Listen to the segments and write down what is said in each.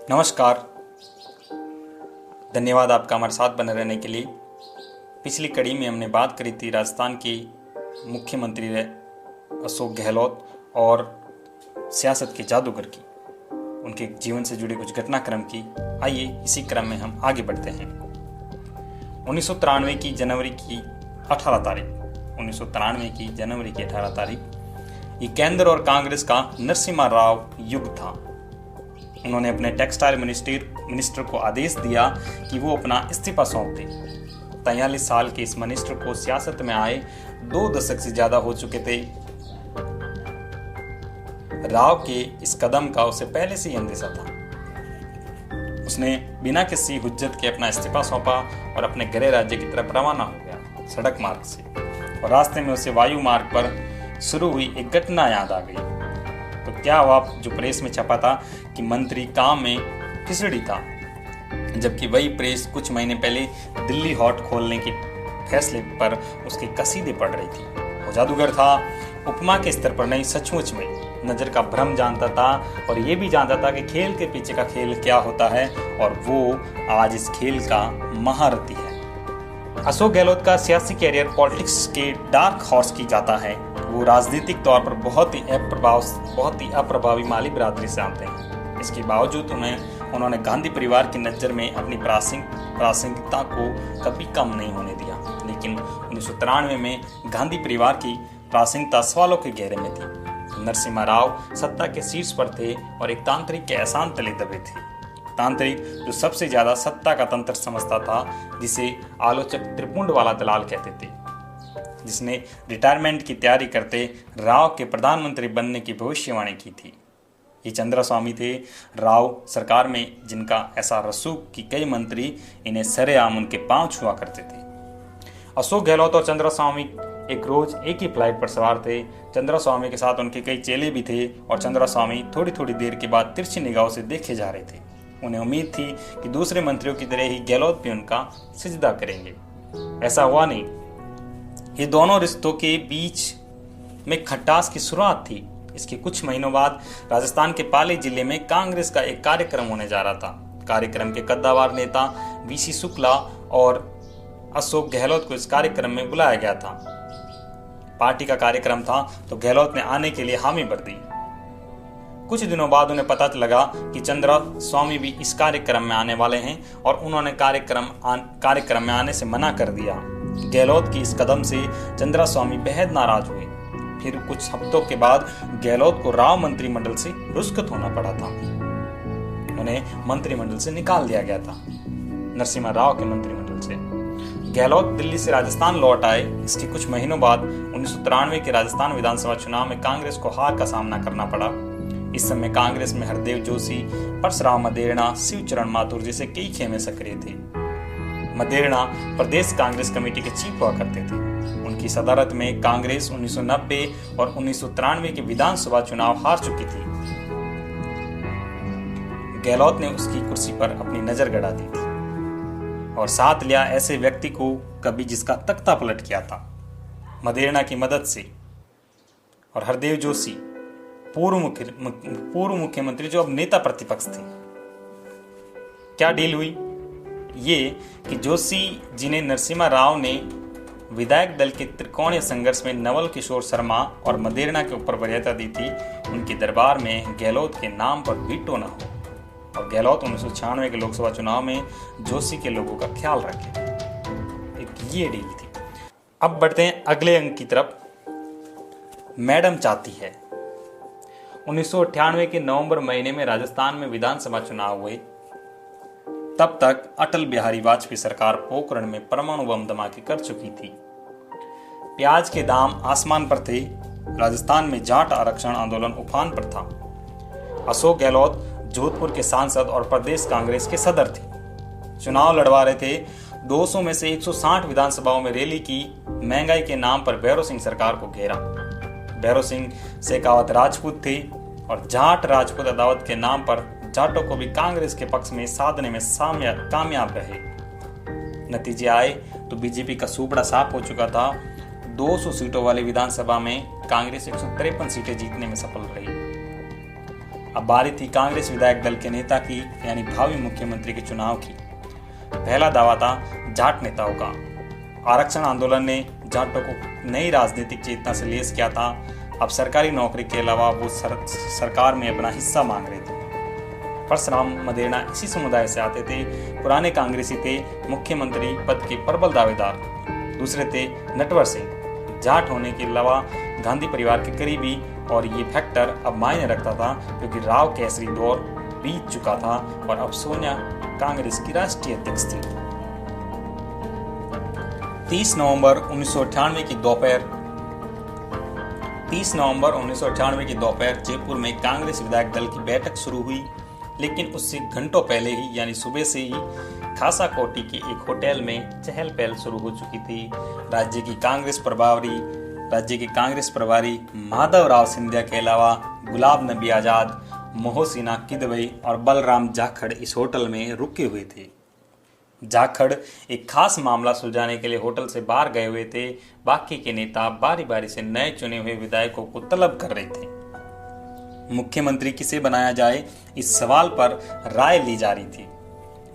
नमस्कार। धन्यवाद आपका हमारे साथ बने रहने के लिए। पिछली कड़ी में हमने बात करी थी राजस्थान के मुख्यमंत्री अशोक गहलोत और सियासत के जादूगर की, उनके जीवन से जुड़े कुछ घटनाक्रम की। आइए इसी क्रम में हम आगे बढ़ते हैं। 1993 की जनवरी की 18 तारीख ये केंद्र और कांग्रेस का नरसिम्हा राव युग था। उन्होंने अपने टेक्सटाइल मिनिस्टर को आदेश दिया कि वो अपना इस्तीफा सौंप दे। 43 साल के इस मिनिस्टर को सियासत में आए 2 दशक से ज्यादा हो चुके थे। राव के इस कदम का उसे पहले से ही अंदेशा था। उसने बिना किसी हुज्जत के अपना इस्तीफा सौंपा और अपने गृह राज्य की तरफ रवाना हो गया सड़क मार्ग से। और रास्ते में उसे वायु मार्ग पर शुरू हुई एक घटना याद आ गई। तो क्या हुआ, जो प्रेस में छपा था कि मंत्री काम में खिचड़ी था, जबकि वही प्रेस कुछ महीने पहले दिल्ली हॉट खोलने के फैसले पर उसकी कसीदे पढ़ रही थी। वो जादूगर था, उपमा के स्तर पर नहीं, सचमुच में नजर का भ्रम जानता था और ये भी जानता था कि खेल के पीछे का खेल क्या होता है, और वो आज इस खेल का महारथी है। अशोक गहलोत का सियासी कैरियर पॉलिटिक्स के डार्क हॉर्स की जाता है। वो राजनीतिक तौर पर बहुत ही अप्रभावी माली बिरादरी से आते हैं। इसके बावजूद उन्होंने गांधी परिवार की नज़र में अपनी प्रासंगिकता को कभी कम नहीं होने दिया। लेकिन 1993 में गांधी परिवार की प्रासंगिकता सवालों के घेरे में थी। नरसिम्हा राव सत्ता के शीर्ष पर थे और एक तांत्रिक के एहसान तले दबे थे। तांत्रिक जो सबसे ज्यादा सत्ता का तंत्र समझता था, जिसे आलोचक त्रिपुंड वाला दलाल कहते थे, जिसने रिटायरमेंट की तैयारी करते राव के प्रधानमंत्री बनने की भविष्यवाणी की थी। ये चंद्रास्वामी थे। राव सरकार में जिनका ऐसा रसूख कि कई मंत्री इन्हें सरेआम उनके पांव छुआ करते थे। अशोक गहलोत और चंद्रास्वामी एक रोज एक ही फ्लाइट पर सवार थे। चंद्रास्वामी के साथ उनके कई चेले भी थे और चंद्रास्वामी थोड़ी थोड़ी देर के बाद तिरछी निगाहों से देखे जा रहे थे। उन्हें उम्मीद थी कि दूसरे मंत्रियों की तरह ही गहलोत भी उनका सिजदा करेंगे। ऐसा हुआ नहीं। ये दोनों रिश्तों के बीच में खटास की शुरुआत थी। इसके कुछ महीनों बाद राजस्थान के पाली जिले में कांग्रेस का एक कार्यक्रम होने जा रहा था। कार्यक्रम के कद्दावर नेता वीसी शुक्ला और अशोक गहलोत को इस कार्यक्रम में बुलाया गया था। पार्टी का कार्यक्रम था तो गहलोत ने आने के लिए हामी भर दी। कुछ दिनों बाद उन्हें पता लगा कि चंद्रास्वामी भी इस कार्यक्रम में आने वाले हैं और उन्होंने कार्यक्रम में आने से मना कर दिया। गहलोत की इस कदम से चंद्रास्वामी बेहद नाराज हुए। फिर कुछ हफ्तों के बाद गहलोत को राव मंत्रिमंडल से रुष्कत होना पड़ा था। उन्हें मंत्रिमंडल से निकाल दिया गया था, नरसिम्हा राव के मंत्रिमंडल से। गहलोत दिल्ली से राजस्थान लौट आए। इसके कुछ महीनों बाद 1993 के राजस्थान विधानसभा चुनाव में कांग्रेस को हार का सामना करना पड़ा। इस समय कांग्रेस में हरदेव जोशी, परशुराम मदेरणा, शिवचरण माथुर जैसे कई खेमे सक्रिय थे। मदेरणा प्रदेश कांग्रेस कमेटी के चीफ हुआ करते थे। उनकी सदारत में कांग्रेस 1990 और 1993 के विधानसभा चुनाव हार चुकी थी। गहलोत ने उसकी कुर्सी पर अपनी नजर गड़ा दी थी और साथ लिया ऐसे व्यक्ति को कभी जिसका तख्ता पलट किया था, मदेरणा की मदद से। और हरदेव जोशी पूर्व मुख्यमंत्री जो अब नेता प्रतिपक्ष थे। क्या डील हुई? ये कि जोशी जिन्हें नरसिम्हा राव ने विधायक दल के त्रिकोणीय संघर्ष में नवल किशोर शर्मा और मदेरणा के ऊपर वरीयता दी थी, उनके दरबार में गहलोत के नाम पर वीटो न हो और गहलोत 1996 के लोकसभा चुनाव में जोशी के लोगों का ख्याल रखे। एक ये डील थी। अब बढ़ते हैं अगले अंक की तरफ। मैडम चाहती है। 1998 के नवंबर महीने में राजस्थान में विधानसभा चुनाव हुए। तब तक अटल बिहारी वाजपेयी सरकार पोखरण में परमाणु बम धमाके कर चुकी थी। प्याज के दाम आसमान पर थे। राजस्थान में जाट आरक्षण आंदोलन उफान पर था। अशोक गहलोत जोधपुर के सांसद और प्रदेश कांग्रेस के सदर थे। चुनाव लड़वा रहे थे। 200 में से 160 विधानसभाओं में रैली की। महंगाई के नाम पर भैरव सिंह सरकार को घेरा। भैरव सिंह शेखावत राजपूत थे और जाट राजपूत अदावत के नाम पर जाटों को भी कांग्रेस के पक्ष में साधने में कामयाब रहे। नतीजे आए तो बीजेपी का सूबड़ा साफ हो चुका था। 200 सीटों वाली विधानसभा में कांग्रेस 153 सीटें जीतने में सफल रही। अब बारी थी कांग्रेस विधायक दल के नेता की, यानी भावी मुख्यमंत्री के चुनाव की। पहला दावा था जाट नेताओं का। आरक्षण आंदोलन ने जाटों को नई राजनीतिक चेतना से लैस किया था। अब सरकारी नौकरी के अलावा वो सरकार में अपना हिस्सा मांग रहे थे। परशुराम मदेरणा इसी समुदाय से आते थे। पुराने कांग्रेसी थे, मुख्यमंत्री पद के प्रबल दावेदार। दूसरे थे नटवर सिंह, जाट होने के अलावा गांधी परिवार के करीबी, और ये फैक्टर अब मायने रखता था क्योंकि राव केसरी दौर बीत चुका था और अब सोनिया कांग्रेस की राष्ट्रीय अध्यक्ष थी। 30 नवंबर 1998 की दोपहर जयपुर में कांग्रेस विधायक दल की बैठक शुरू हुई, लेकिन उससे घंटों पहले ही यानी सुबह से ही खासा कोटी के एक होटल में चहल पहल शुरू हो चुकी थी। राज्य के कांग्रेस प्रभारी माधव राव सिंधिया के अलावा गुलाब नबी आजाद, मोहसिना किदवई और बलराम जाखड़ इस होटल में रुके हुए थे। जाखड़ एक खास मामला सुलझाने के लिए होटल से बाहर गए हुए थे। बाकी के नेता बारी बारी से नए चुने हुए विधायकों को तलब कर रहे थे। मुख्यमंत्री किसे बनाया जाए, इस सवाल पर राय ली जा रही थी।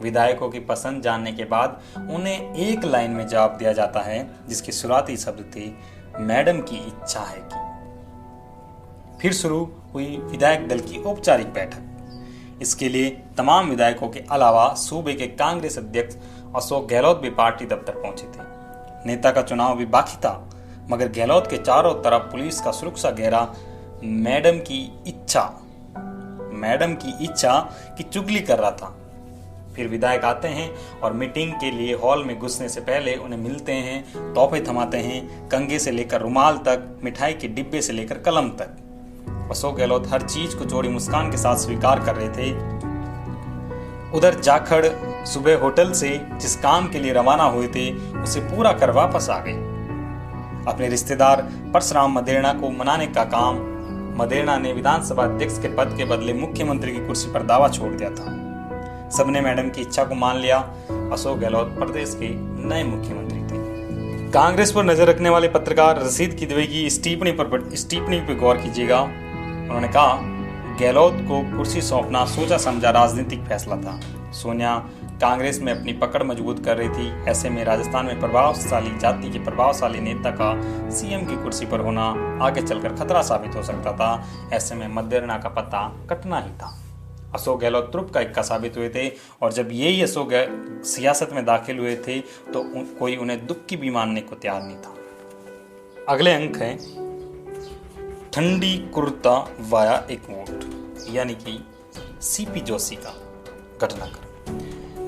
विधायकों की पसंद जानने के बाद उन्हें एक लाइन में जवाब दिया जाता है, जिसके शुरुआती शब्द थे, मैडम की इच्छा है कि। फिर शुरू हुई विधायक दल की औपचारिक बैठक। इसके लिए तमाम विधायकों के अलावा सूबे के कांग्रेस अध्यक्ष अशोक गहलोत भी पार्टी दफ्तर पहुंचे थे। नेता का चुनाव भी बाकी था, मगर गहलोत के चारों तरफ पुलिस का सुरक्षा घेरा मैडम की इच्छा की चुगली कर रहा था। फिर विधायक आते हैं और मीटिंग के लिए हॉल में घुसने से पहले उन्हें मिलते हैं, तोहफे थमाते हैं, कंघे से लेकर रुमाल तक, मिठाई के डिब्बे से लेकर कलम तक। अशोक गहलोत हर चीज को चौड़ी मुस्कान के साथ स्वीकार कर रहे थे। उधर जाखड़ सुबह होटल से जिस काम के लिए रवाना हुए थे उसे पूरा कर वापस आ गए। अपने रिश्तेदार परशुराम मदेरणा को मनाने का काम मदेरणा ने विधानसभा अध्यक्ष के पद के बदले मुख्यमंत्री की कुर्सी पर दावा छोड़ दिया था। सबने मैडम की इच्छा को मान लिया। अशोक गहलोत प्रदेश के नए मुख्यमंत्री थे। कांग्रेस पर नजर रखने वाले पत्रकार रशीद किदवई की इस टिप्पणी पर गौर कीजिएगा। उन्होंने कहा, गहलोत को कुर्सी सौंपना सोचा समझा राजनीतिक फैसला था। सोनिया कांग्रेस में अपनी पकड़ मजबूत कर रही थी। ऐसे में राजस्थान में जाति के प्रभावशाली नेता का सीएम की कुर्सी पर होना आगे चलकर खतरा साबित हो सकता था। ऐसे में मदेरणा का पत्ता कटना ही था। अशोक गहलोत तुर्क का इक्का साबित हुए थे, और जब यही अशोक सियासत में दाखिल हुए थे तो कोई उन्हें दुख की भी मानने को तैयार नहीं था। अगले अंक है ठंडी कुर्ता वाया एक वोट, यानी कि सीपी जोशी का घटनाक्रम।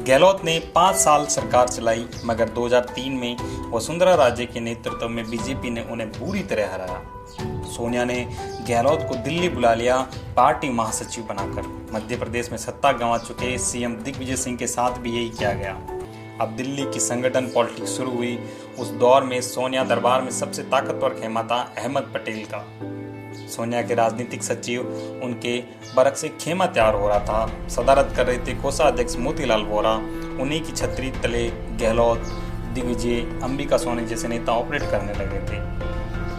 गहलोत ने 5 साल सरकार चलाई, मगर 2003 में वसुंधरा राजे के नेतृत्व में बीजेपी ने उन्हें बुरी तरह हराया। सोनिया ने गहलोत को दिल्ली बुला लिया पार्टी महासचिव बनाकर। मध्य प्रदेश में सत्ता गंवा चुके सीएम दिग्विजय सिंह के साथ भी यही किया गया। अब दिल्ली की संगठन पॉलिटिक्स शुरू हुई। उस दौर में सोनिया दरबार में सबसे ताकतवर खेमा था अहमद पटेल का। सोनिया के राजनीतिक सचिव उनके बरक से खेमा तैयार हो रहा था। सदारत कर रहे थे कोषाध्यक्ष मोतीलाल वोरा। उन्हीं की छतरी तले गहलोत, दिग्विजय, अंबिका सोनी जैसे नेता ऑपरेट करने लगे थे।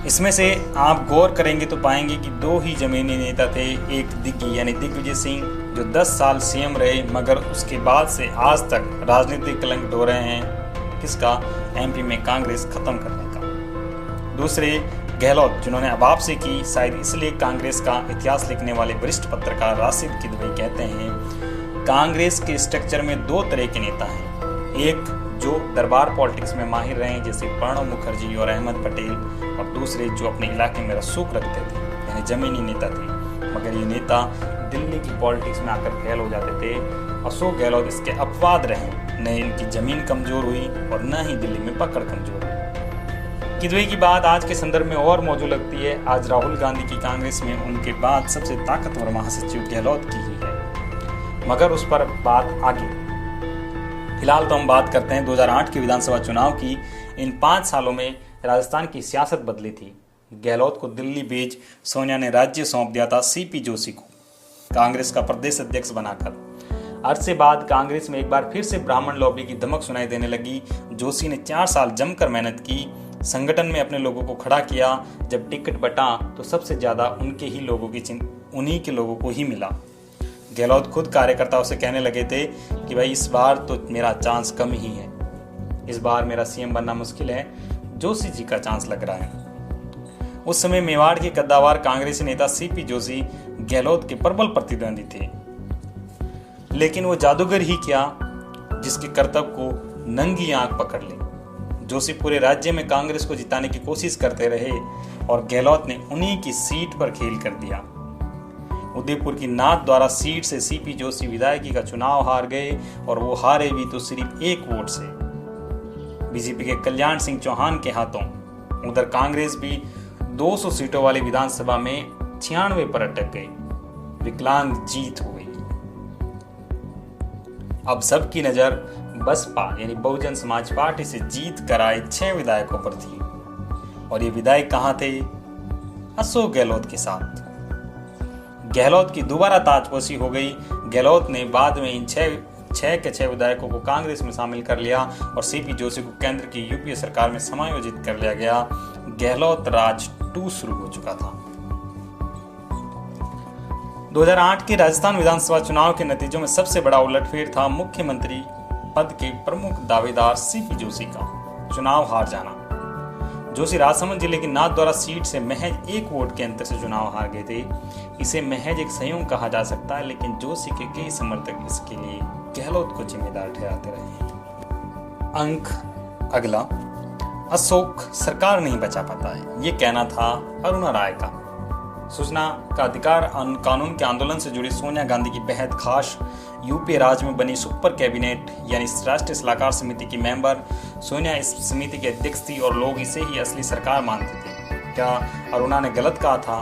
इसमें से आप गौर करेंगे तो पाएंगे कि 2 ही जमीनी नेता थे। एक दिग्गी यानी दिग्विजय सिंह, जो 10 साल सीएम रहे, मगर उसके बाद से आज तक राजनीतिक कलंक ढो रहे हैं। किसका? एमपी में कांग्रेस खत्म करने का। दूसरे गहलोत, जिन्होंने अबाब से की, शायद इसलिए कांग्रेस का इतिहास लिखने वाले वरिष्ठ पत्रकार राशिद किदवई कहते हैं, कांग्रेस के स्ट्रक्चर में 2 तरह के नेता हैं। एक जो दरबार पॉलिटिक्स में माहिर रहे, जैसे प्रणब मुखर्जी और अहमद पटेल, और दूसरे जो अपने इलाके में रसूख रखते थे, यानी जमीनी नेता थे, मगर ये नेता दिल्ली की पॉलिटिक्स में आकर फेल हो जाते थे। अशोक गहलोत इसके अपवाद रहे। न इनकी जमीन कमजोर हुई और न ही दिल्ली में पकड़ कमजोर हुई। किदवई की बात आज के संदर्भ में और मौजूद लगती है। आज राहुल गांधी की कांग्रेस में उनके बाद सबसे ताकतवर महासचिव गहलोत की ही है, मगर उस पर बात आगे। फिलहाल तो हम बात करते हैं 2008 के विधानसभा चुनाव की। इन 5 सालों में राजस्थान की सियासत बदली थी। गहलोत को दिल्ली भेज सोनिया ने राज्य सौंप दिया था सीपी जोशी को, कांग्रेस का प्रदेश अध्यक्ष बनाकर। अरसे बाद कांग्रेस में एक बार फिर से ब्राह्मण लॉबी की धमक सुनाई देने लगी। जोशी ने 4 साल जमकर मेहनत की, संगठन में अपने लोगों को खड़ा किया। जब टिकट बटा तो सबसे ज्यादा उनके ही लोगों की उन्हीं के लोगों को ही मिला। गहलोत खुद कार्यकर्ताओं से कहने लगे थे कि भाई इस बार तो मेरा चांस कम ही है, इस बार मेरा सीएम बनना मुश्किल है, जोशी जी का चांस लग रहा है। उस समय मेवाड़ के कद्दावर कांग्रेसी नेता सीपी जोशी गहलोत के प्रबल प्रतिद्वंदी थे, लेकिन वो जादूगर ही क्या जिसके करतब को नंगी आंख पकड़ ले। जोशी पूरे राज्य में कांग्रेस को जिताने की कोशिश करते रहे और गहलोत ने उन्हीं की सीट पर खेल कर दिया। उदयपुर की नाथ द्वारा सीट से सीपी जोशी विधायकी का चुनाव हार गए और वो हारे भी तो सिर्फ 1 वोट से, बीजेपी के कल्याण सिंह चौहान के हाथों। उधर कांग्रेस भी 200 सीटों वाली विधानसभा में 96 पर अटक गई। विकलांग जीत हो गई। अब सबकी नजर बसपा यानी बहुजन समाज पार्टी से जीत कर आए 6 विधायकों पर थी और ये विधायक कहां थे? अशोक गहलोत के साथ। गहलोत की दोबारा ताजपोशी हो गई। गहलोत ने बाद में इन 6 विधायकों को कांग्रेस में शामिल कर लिया और सीपी जोशी को केंद्र की यूपीए सरकार में समायोजित कर लिया गया। गहलोत राज 2 शुरू हो चुका था। 2008 के राजस्थान विधानसभा चुनाव के नतीजों में सबसे बड़ा उलटफेर था मुख्यमंत्री पद के प्रमुख दावेदार सीपी जोशी का चुनाव हार जाना। जोशी राजसमंद जिले की नाथ द्वारा सीट से महज 1 वोट के अंतर से चुनाव हार गए थे। इसे महज एक संयोग कहा जा सकता है, लेकिन जोशी के कई समर्थक इसके लिए गहलोत को जिम्मेदार ठहराते रहे। अंक अगला, अशोक सरकार नहीं बचा पाता है, ये कहना था अरुणा राय का। सूचना का अधिकार कानून के आंदोलन से जुड़ी सोनिया गांधी की बेहद खास यूपीए राज में बनी सुपर कैबिनेट यानी राष्ट्रीय सलाहकार समिति की मेंबर सोनिया इस समिति की अध्यक्ष थी और लोग इसे ही असली सरकार मानते थे। क्या अरुणा ने गलत कहा था?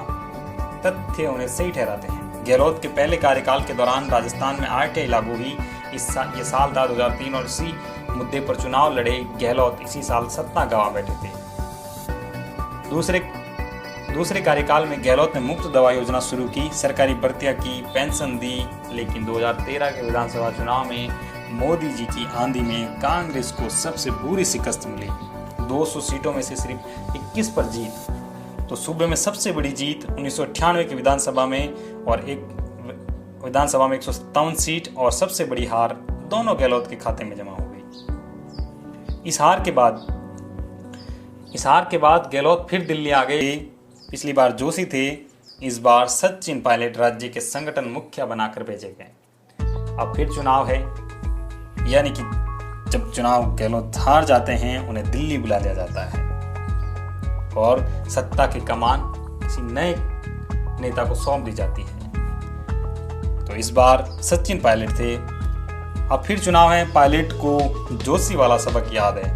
तथ्य उन्हें सही ठहराते हैं। गहलोत के पहले कार्यकाल के दौरान राजस्थान में आरटीआई लागू हुई। ये साल था 2003 और इसी मुद्दे पर चुनाव लड़े गहलोत इसी साल सत्ता गंवा बैठे थे। दूसरे कार्यकाल में गहलोत ने मुफ्त दवा योजना शुरू की, सरकारी भर्तियां की, पेंशन दी, लेकिन 2013 के विधानसभा चुनाव में मोदी जी की आंधी में कांग्रेस को सबसे बुरी शिकस्त मिली। 200 सीटों में से सिर्फ 21 पर जीत। तो सूबे में सबसे बड़ी जीत 1998 की विधानसभा में और एक विधानसभा में 157 सीट और सबसे बड़ी हार दोनों गहलोत के खाते में जमा हो गई। इस हार के बाद गहलोत फिर दिल्ली आ गए। पिछली बार जोशी थे, इस बार सचिन पायलट राज्य के संगठन मुखिया बनाकर भेजे गए। अब फिर चुनाव है, यानी कि जब चुनाव गहलोत हार जाते हैं उन्हें दिल्ली बुला लिया जाता है और सत्ता की कमान किसी नए नेता को सौंप दी जाती है। तो इस बार सचिन पायलट थे। अब फिर चुनाव है। पायलट को जोशी वाला सबक याद है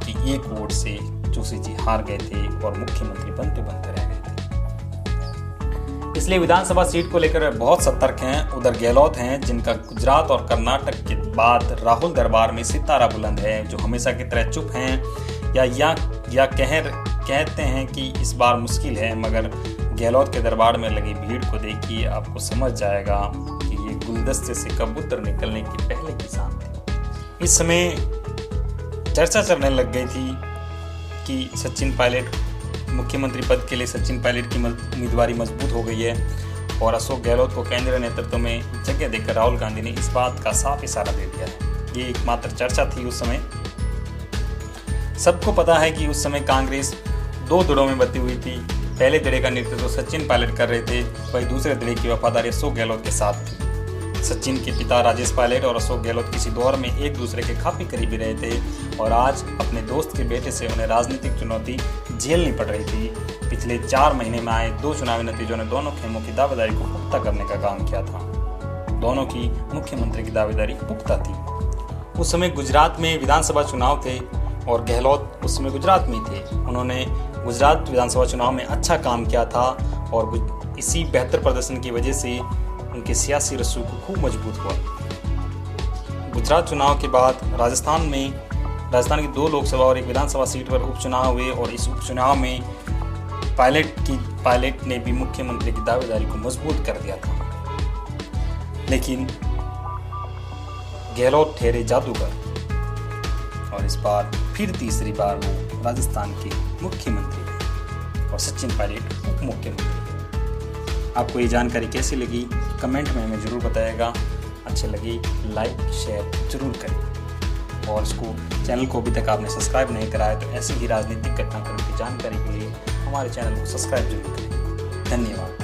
कि 1 वोट से जोशी जी हार गए थे और मुख्यमंत्री बनते रह गए थे। इसलिए विधानसभा सीट को लेकर बहुत सतर्क हैं। उधर गहलोत हैं जिनका गुजरात और कर्नाटक के बाद राहुल दरबार में सितारा बुलंद है, जो हमेशा की तरह चुप हैं या कहते हैं कि इस बार मुश्किल है, मगर गहलोत के दरबार में लगी भीड़ को देखिए, आपको समझ जाएगा कि ये गुलदस्ते से कबूतर निकलने की पहले की शान थी। इस समय चर्चा चलने लग गई थी कि सचिन पायलट मुख्यमंत्री पद के लिए सचिन पायलट की उम्मीदवारी मजबूत हो गई है और अशोक गहलोत को केंद्रीय नेतृत्व में जगह देकर राहुल गांधी ने इस बात का साफ इशारा दे दिया है। ये एकमात्र चर्चा थी उस समय। सबको पता है कि उस समय कांग्रेस 2 धड़ों में बटी हुई थी। पहले धड़े का नेतृत्व सचिन पायलट कर रहे थे, वही दूसरे धड़े की वफादारी अशोक गहलोत के साथ थी। सचिन के पिता राजेश पायलट और अशोक गहलोत किसी दौर में एक दूसरे के काफी करीबी रहे थे और आज अपने दोस्त के बेटे से उन्हें राजनीतिक चुनौती झेलनी पड़ रही थी। पिछले 4 महीने में आए 2 चुनावी नतीजों ने दोनों खेमों की दावेदारी को पुख्ता करने का काम किया था। दोनों की मुख्यमंत्री की दावेदारी पुख्ता थी। उस समय गुजरात में विधानसभा चुनाव थे और गहलोत उस समय गुजरात में थे। उन्होंने गुजरात विधानसभा चुनाव में अच्छा काम किया था और इसी बेहतर प्रदर्शन की वजह से उनके सियासी रसूख खूब मजबूत हुआ। गुजरात चुनाव के बाद राजस्थान की 2 लोकसभा और 1 विधानसभा सीट पर उपचुनाव हुए और इस उपचुनाव में पायलट ने भी मुख्यमंत्री की दावेदारी को मजबूत कर दिया था। लेकिन गहलोत ठहरे जादूगर और इस बार फिर तीसरी बार वो राजस्थान के मुख्यमंत्री और सचिन पायलट उप मुख्यमंत्री। आपको ये जानकारी कैसी लगी कमेंट में हमें ज़रूर बताइएगा। अच्छी लगी लाइक शेयर ज़रूर करें, और इसको चैनल को अभी तक आपने सब्सक्राइब नहीं कराया तो ऐसी ही राजनीतिक घटनाक्रम की जानकारी के लिए हमारे चैनल को सब्सक्राइब जरूर करें। धन्यवाद।